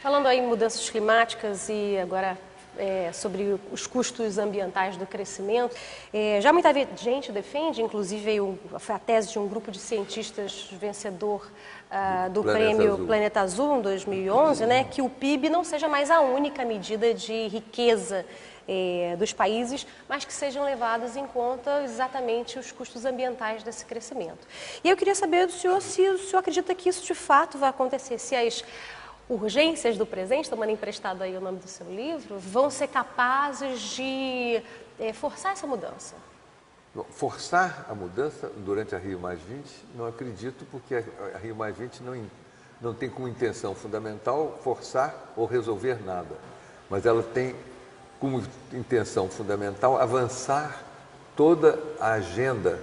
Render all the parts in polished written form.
Falando aí em mudanças climáticas e agora sobre os custos ambientais do crescimento, já muita gente defende, inclusive foi a tese de um grupo de cientistas vencedor do Prêmio Planeta Azul em 2011, né, que o PIB não seja mais a única medida de riqueza dos países, mas que sejam levados em conta exatamente os custos ambientais desse crescimento. E eu queria saber do senhor se o senhor acredita que isso de fato vai acontecer, se as urgências do presente, tomando emprestado aí o nome do seu livro, vão ser capazes de forçar essa mudança? Forçar a mudança durante a Rio+20, não acredito, porque a Rio+20 não tem como intenção fundamental forçar ou resolver nada. Mas ela tem como intenção fundamental avançar toda a agenda,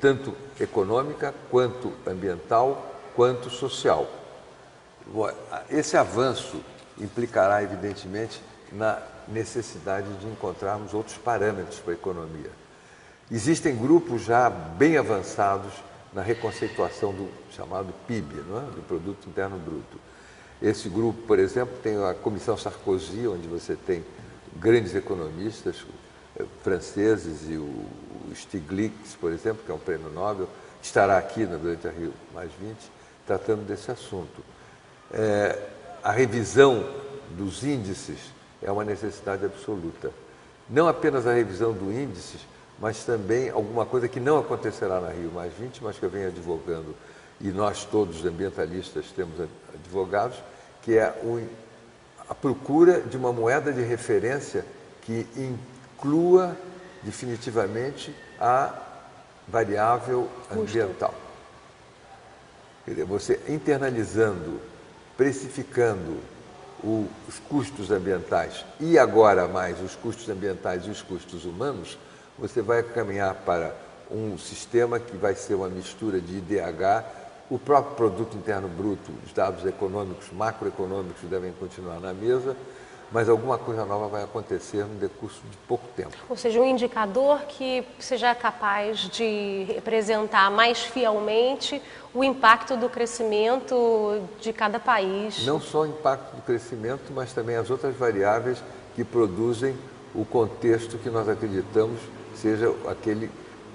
tanto econômica, quanto ambiental, quanto social. Esse avanço implicará, evidentemente, na necessidade de encontrarmos outros parâmetros para a economia. Existem grupos já bem avançados na reconceituação do chamado PIB, não é? Do Produto Interno Bruto. Esse grupo, por exemplo, tem a Comissão Sarkozy, onde você tem grandes economistas franceses, e o Stiglitz, por exemplo, que é um prêmio Nobel, estará aqui durante a Rio+20, tratando desse assunto. A revisão dos índices é uma necessidade absoluta. Não apenas a revisão dos índices, mas também alguma coisa que não acontecerá na Rio+20, mas que eu venho advogando, e nós todos ambientalistas temos advogados, que é a procura de uma moeda de referência que inclua definitivamente a variável ambiental. Você internalizando, precificando os custos ambientais e agora mais os custos ambientais e os custos humanos, você vai caminhar para um sistema que vai ser uma mistura de IDH, o próprio Produto Interno Bruto, os dados econômicos, macroeconômicos devem continuar na mesa, mas alguma coisa nova vai acontecer no decurso de pouco tempo. Ou seja, um indicador que seja capaz de representar mais fielmente o impacto do crescimento de cada país. Não só o impacto do crescimento, mas também as outras variáveis que produzem o contexto que nós acreditamos seja aquele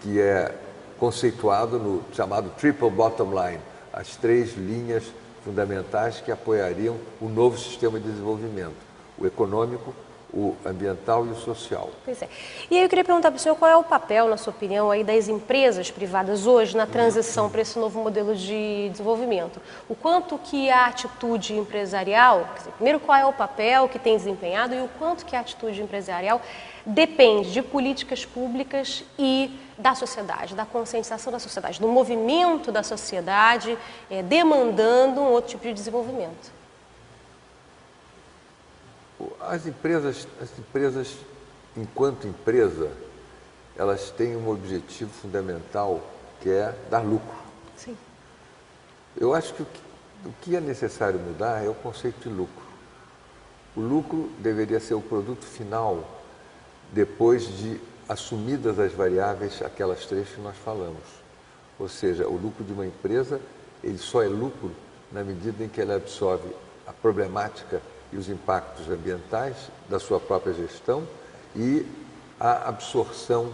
que é conceituado no chamado Triple Bottom Line, as três linhas fundamentais que apoiariam o novo sistema de desenvolvimento, o econômico, o ambiental e o social. Pois é. E aí eu queria perguntar para o senhor qual é o papel, na sua opinião, aí das empresas privadas hoje na transição para esse novo modelo de desenvolvimento. O quanto que a atitude empresarial, quer dizer, primeiro qual é o papel que tem desempenhado e o quanto que a atitude empresarial depende de políticas públicas e da sociedade, da conscientização da sociedade, do movimento da sociedade demandando um outro tipo de desenvolvimento. As empresas, enquanto empresa, elas têm um objetivo fundamental, que é dar lucro. Sim. Eu acho que o que é necessário mudar é o conceito de lucro. O lucro deveria ser o produto final, depois de assumidas as variáveis, aquelas três que nós falamos. Ou seja, o lucro de uma empresa, ele só é lucro na medida em que ela absorve a problemática e os impactos ambientais da sua própria gestão e a absorção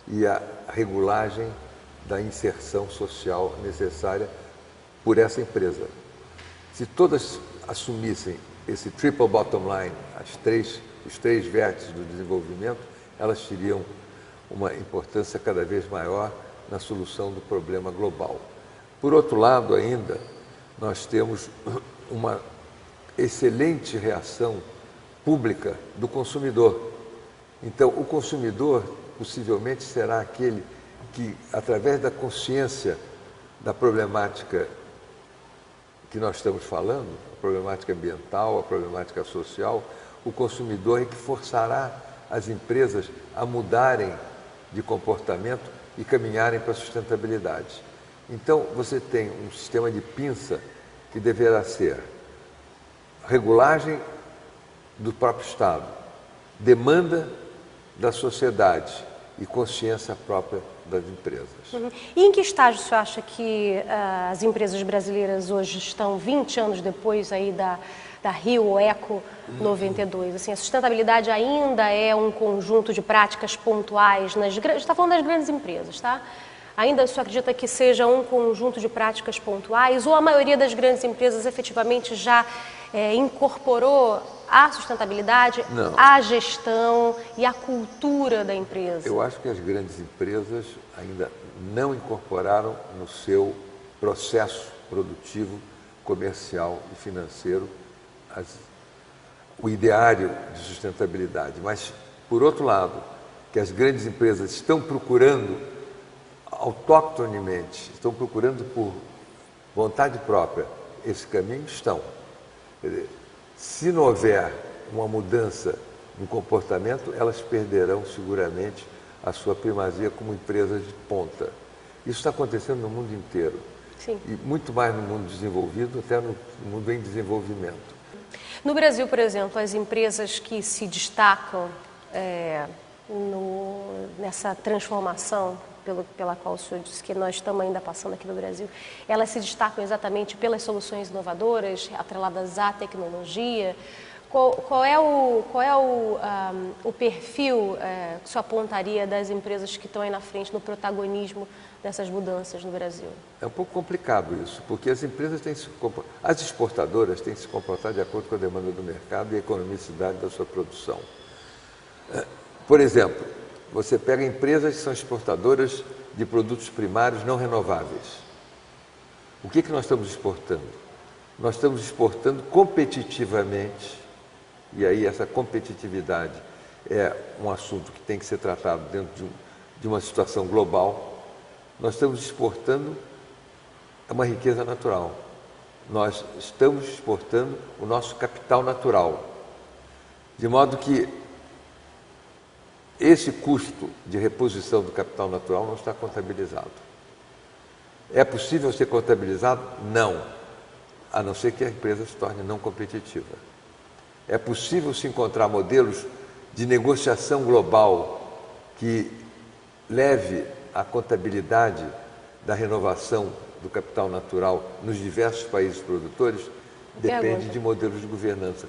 e a regulagem da inserção social necessária por essa empresa. Se todas assumissem esse triple bottom line, os três vértices do desenvolvimento, elas teriam uma importância cada vez maior na solução do problema global. Por outro lado, ainda, nós temos uma excelente reação pública do consumidor. Então, o consumidor possivelmente será aquele que, através da consciência da problemática que nós estamos falando, a problemática ambiental, a problemática social, o consumidor é que forçará as empresas a mudarem de comportamento e caminharem para a sustentabilidade. Então, você tem um sistema de pinça que deverá ser regulagem do próprio Estado, demanda da sociedade e consciência própria das empresas. E em que estágio você acha que as empresas brasileiras hoje estão, 20 anos depois aí da Rio Eco 92? Assim, a sustentabilidade ainda é um conjunto de práticas pontuais, a gente está falando das grandes empresas, tá? Ainda você acredita que seja um conjunto de práticas pontuais ou a maioria das grandes empresas efetivamente já incorporou a sustentabilidade, Não. a gestão e a cultura da empresa? Eu acho que as grandes empresas ainda não incorporaram no seu processo produtivo, comercial e financeiro o ideário de sustentabilidade. Mas, por outro lado, que as grandes empresas estão procurando autóctonemente, estão procurando por vontade própria esse caminho, estão. Quer dizer, se não houver uma mudança no comportamento, elas perderão seguramente a sua primazia como empresas de ponta. Isso está acontecendo no mundo inteiro. Sim. E muito mais no mundo desenvolvido, até no mundo em desenvolvimento. No Brasil, por exemplo, as empresas que se destacam nessa transformação pela qual o senhor disse que nós estamos ainda passando aqui no Brasil, elas se destacam exatamente pelas soluções inovadoras, atreladas à tecnologia. Qual é o perfil que o senhor apontaria das empresas que estão aí na frente no protagonismo dessas mudanças no Brasil? É um pouco complicado isso, porque as empresas as exportadoras têm que se comportar de acordo com a demanda do mercado e a economicidade da sua produção. Por exemplo, você pega empresas que são exportadoras de produtos primários não renováveis. O que nós estamos exportando? Nós estamos exportando competitivamente, e aí essa competitividade é um assunto que tem que ser tratado dentro de uma situação global. Nós estamos exportando uma riqueza natural. Nós estamos exportando o nosso capital natural. De modo que esse custo de reposição do capital natural não está contabilizado. É possível ser contabilizado? Não, a não ser que a empresa se torne não competitiva. É possível se encontrar modelos de negociação global que leve a contabilidade da renovação do capital natural nos diversos países produtores? Depende de modelos de governança.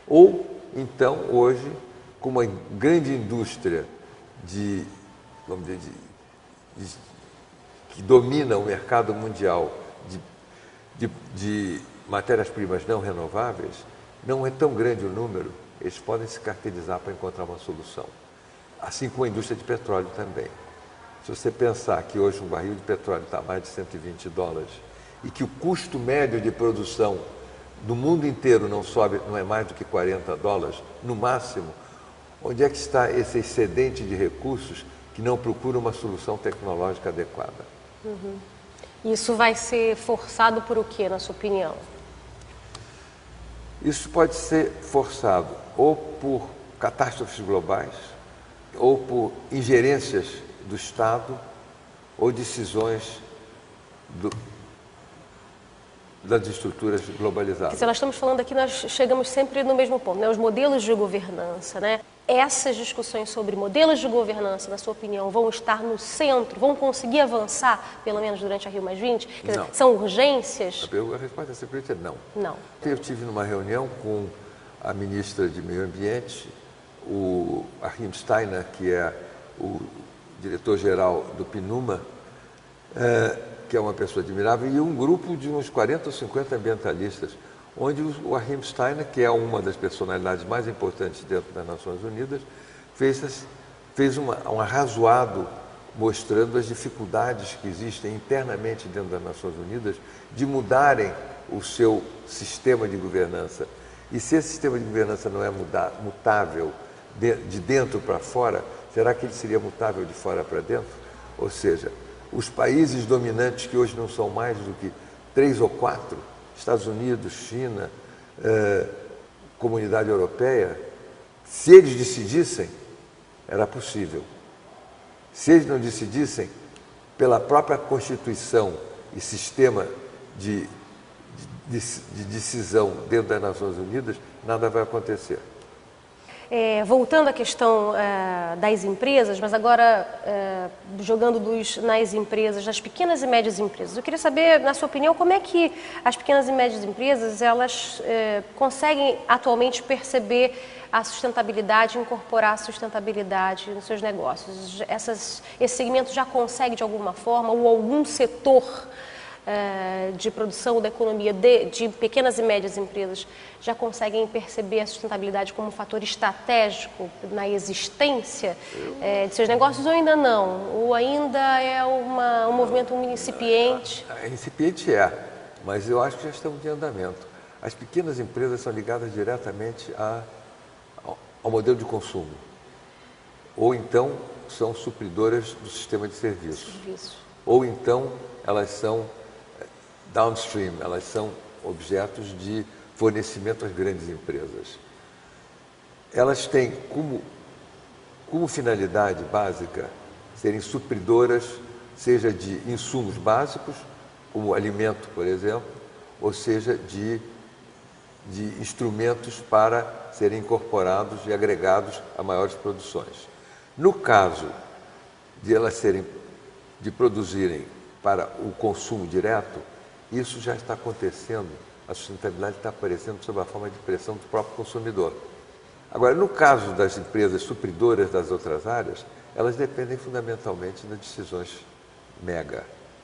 Ou, então, hoje, com uma grande indústria que domina o mercado mundial de matérias-primas não renováveis, não é tão grande o número, eles podem se cartelizar para encontrar uma solução. Assim como a indústria de petróleo também. Se você pensar que hoje um barril de petróleo está a mais de $120 e que o custo médio de produção do mundo inteiro não é mais do que $40, no máximo, onde é que está esse excedente de recursos que não procura uma solução tecnológica adequada? Isso vai ser forçado por o quê, na sua opinião? Isso pode ser forçado ou por catástrofes globais, ou por ingerências do Estado, ou decisões das estruturas globalizadas. Quer dizer, nós estamos falando aqui, nós chegamos sempre no mesmo ponto, né? Os modelos de governança, né? Essas discussões sobre modelos de governança, na sua opinião, vão estar no centro, vão conseguir avançar, pelo menos durante a Rio +20? Quer dizer, são urgências? A resposta simplesmente é não. Não. Eu estive numa reunião com a ministra de Meio Ambiente, o Achim Steiner, que é o diretor-geral do PNUMA, que é uma pessoa admirável, e um grupo de uns 40 ou 50 ambientalistas, onde o Achim Steiner, que é uma das personalidades mais importantes dentro das Nações Unidas, fez um arrazoado mostrando as dificuldades que existem internamente dentro das Nações Unidas de mudarem o seu sistema de governança. E se esse sistema de governança não é mutável de dentro para fora, será que ele seria mutável de fora para dentro? Ou seja, os países dominantes, que hoje não são mais do que 3 ou 4, Estados Unidos, China, Comunidade Europeia, se eles decidissem, era possível. Se eles não decidissem, pela própria Constituição e sistema de decisão dentro das Nações Unidas, nada vai acontecer. voltando à questão das empresas, mas agora jogando luz nas empresas, nas pequenas e médias empresas. Eu queria saber, na sua opinião, como é que as pequenas e médias empresas elas conseguem atualmente perceber a sustentabilidade, incorporar a sustentabilidade nos seus negócios. Esse segmento já consegue, de alguma forma, ou algum setor de produção da economia de pequenas e médias empresas já conseguem perceber a sustentabilidade como um fator estratégico na existência de seus negócios, ou ainda não? Ou ainda é um movimento incipiente? Incipiente mas eu acho que já estamos em andamento. As pequenas empresas são ligadas diretamente ao modelo de consumo, ou então são supridoras do sistema de serviços, ou então elas são downstream, elas são objetos de fornecimento às grandes empresas. Elas têm como finalidade básica serem supridoras, seja de insumos básicos, como alimento, por exemplo, ou seja, de instrumentos para serem incorporados e agregados a maiores produções. No caso de produzirem para o consumo direto, isso já está acontecendo, a sustentabilidade está aparecendo sob a forma de pressão do próprio consumidor. Agora, no caso das empresas supridoras das outras áreas, elas dependem fundamentalmente das decisões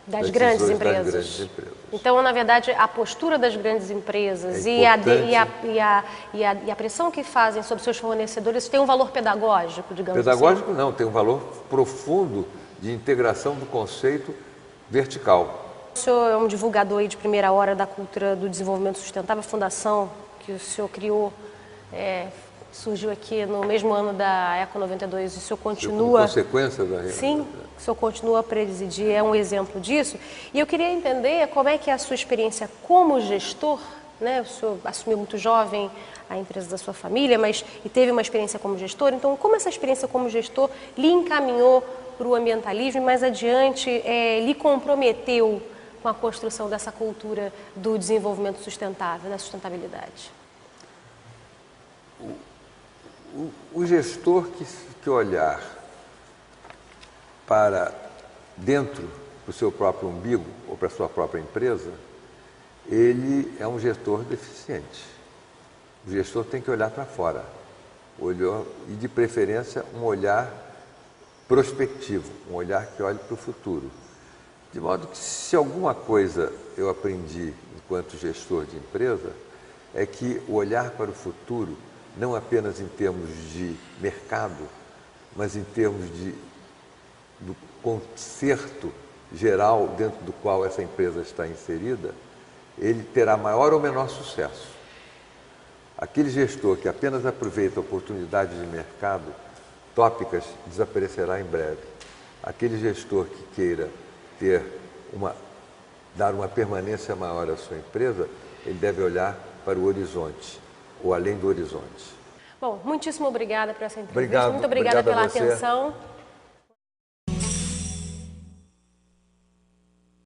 das grandes empresas. Então, na verdade, a postura das grandes empresas e a pressão que fazem sobre seus fornecedores tem um valor pedagógico, digamos assim? Pedagógico não, tem um valor profundo de integração do conceito vertical. O senhor é um divulgador aí de primeira hora da cultura do desenvolvimento sustentável, a fundação que o senhor criou surgiu aqui no mesmo ano da Eco 92 e o senhor continua... Como consequência da... Sim, o senhor continua a presidir, é um exemplo disso. E eu queria entender como é que é a sua experiência como gestor, né? O senhor assumiu muito jovem a empresa da sua família, e teve uma experiência como gestor. Então, como essa experiência como gestor lhe encaminhou para o ambientalismo e mais adiante lhe comprometeu com a construção dessa cultura do desenvolvimento sustentável, da sustentabilidade? O gestor que olhar para dentro do seu próprio umbigo ou para a sua própria empresa, ele é um gestor deficiente. O gestor tem que olhar para fora, e de preferência um olhar prospectivo, um olhar que olhe para o futuro. De modo que, se alguma coisa eu aprendi enquanto gestor de empresa, é que o olhar para o futuro, não apenas em termos de mercado, mas em termos do concerto geral dentro do qual essa empresa está inserida, ele terá maior ou menor sucesso. Aquele gestor que apenas aproveita oportunidades de mercado tópicas desaparecerá em breve. Aquele gestor que queira dar uma permanência maior à sua empresa, ele deve olhar para o horizonte, ou além do horizonte. Bom, muitíssimo obrigada por essa entrevista. Muito obrigada pela atenção.